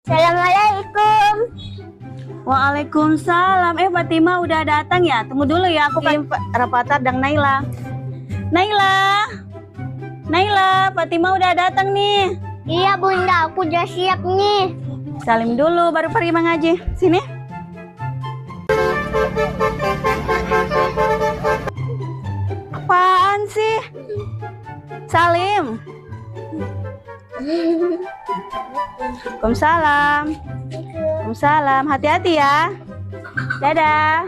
Assalamualaikum. Waalaikumsalam. Fatima udah datang ya? Tunggu dulu ya, aku panggil Rafathar dan Naila. Naila, Fatima udah datang nih. Iya bunda, aku udah siap nih. Salim dulu baru pergi mengaji. Sini. Apaan sih? Salim. Waalaikumsalam. Waalaikumsalam. Hati-hati ya. Dadah.